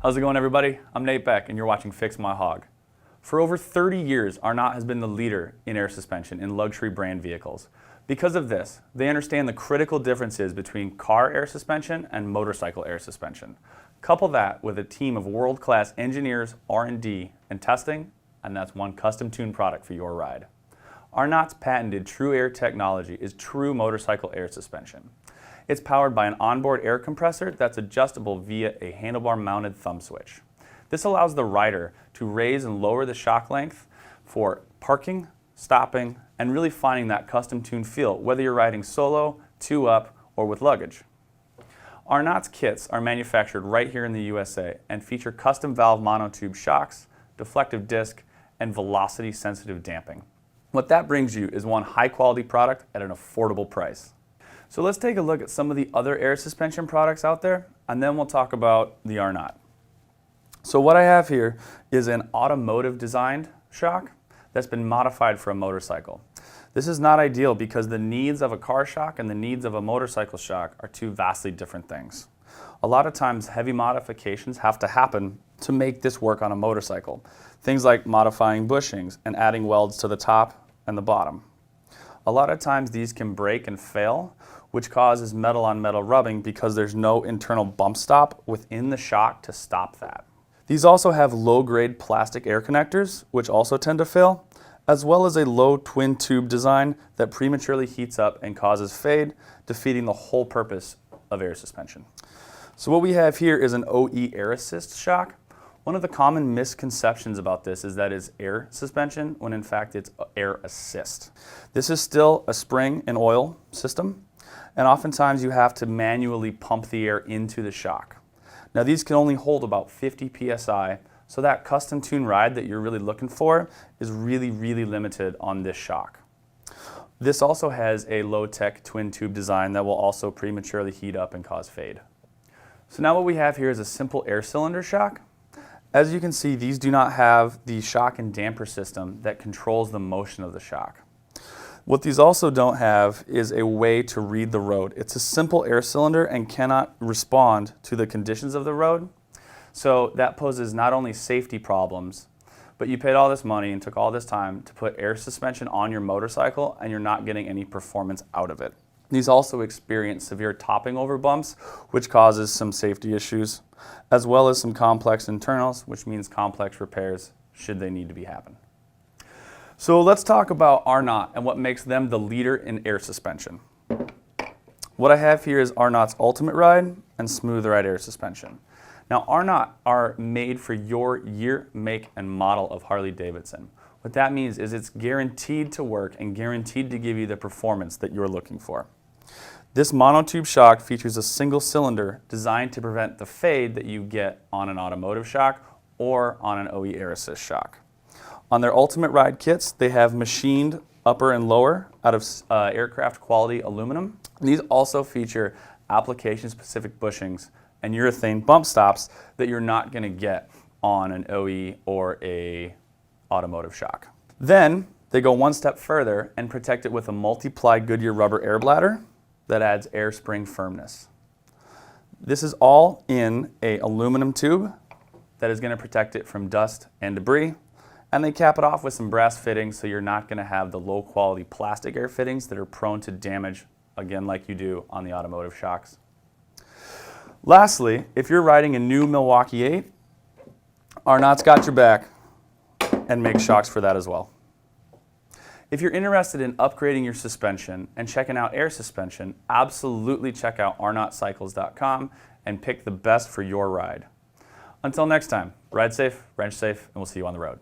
How's it going, everybody? I'm Nate Beck, and you're watching Fix My Hog. For over 30 years, Arnott has been the leader in air suspension in luxury brand vehicles. Because of this, they understand the critical differences between car air suspension and motorcycle air suspension. Couple that with a team of world-class engineers, R&D, and testing, and that's one custom-tuned product for your ride. Arnott's patented True Air technology is true motorcycle air suspension. It's powered by an onboard air compressor that's adjustable via a handlebar-mounted thumb switch. This allows the rider to raise and lower the shock length for parking, stopping, and really finding that custom-tuned feel, whether you're riding solo, two-up, or with luggage. Arnott's kits are manufactured right here in the USA and feature custom valve monotube shocks, deflective disc, and velocity-sensitive damping. What that brings you is one high-quality product at an affordable price. So let's take a look at some of the other air suspension products out there, and then we'll talk about the Arnott. So what I have here is an automotive designed shock that's been modified for a motorcycle. This is not ideal because the needs of a car shock and the needs of a motorcycle shock are two vastly different things. A lot of times heavy modifications have to happen to make this work on a motorcycle. Things like modifying bushings and adding welds to the top and the bottom. A lot of times these can break and fail, which causes metal on metal rubbing because there's no internal bump stop within the shock to stop that. These also have low-grade plastic air connectors, which also tend to fail, as well as a low twin tube design that prematurely heats up and causes fade, defeating the whole purpose of air suspension. So what we have here is an OE air assist shock. One of the common misconceptions about this is that it's air suspension, when in fact it's air assist. This is still a spring and oil system, and oftentimes you have to manually pump the air into the shock. Now these can only hold about 50 psi, so that custom tuned ride that you're really looking for is really limited on this shock. This also has a low-tech twin tube design that will also prematurely heat up and cause fade. So now what we have here is a simple air cylinder shock. As you can see, these do not have the shock and damper system that controls the motion of the shock. What these also don't have is a way to read the road. It's a simple air cylinder and cannot respond to the conditions of the road. So that poses not only safety problems, but you paid all this money and took all this time to put air suspension on your motorcycle and you're not getting any performance out of it. These also experience severe topping over bumps, which causes some safety issues, as well as some complex internals, which means complex repairs should they need to be happen. So let's talk about Arnott and what makes them the leader in air suspension. What I have here is Arnott's Ultimate Ride and Smooth Ride air suspension. Now Arnott are made for your year, make, and model of Harley-Davidson. What that means is it's guaranteed to work and guaranteed to give you the performance that you're looking for. This monotube shock features a single cylinder designed to prevent the fade that you get on an automotive shock or on an OE air assist shock. On their Ultimate Ride kits, they have machined upper and lower out of aircraft quality aluminum. These also feature application-specific bushings and urethane bump stops that you're not going to get on an OE or a automotive shock. Then they go one step further and protect it with a multi-ply Goodyear rubber air bladder that adds air spring firmness. This is all in an aluminum tube that is going to protect it from dust and debris. And they cap it off with some brass fittings so you're not going to have the low quality plastic air fittings that are prone to damage, again, like you do on the automotive shocks. Lastly, if you're riding a new Milwaukee 8, Arnott's got your back and makes shocks for that as well. If you're interested in upgrading your suspension and checking out air suspension, absolutely check out arnottcycles.com and pick the best for your ride. Until next time, ride safe, wrench safe, and we'll see you on the road.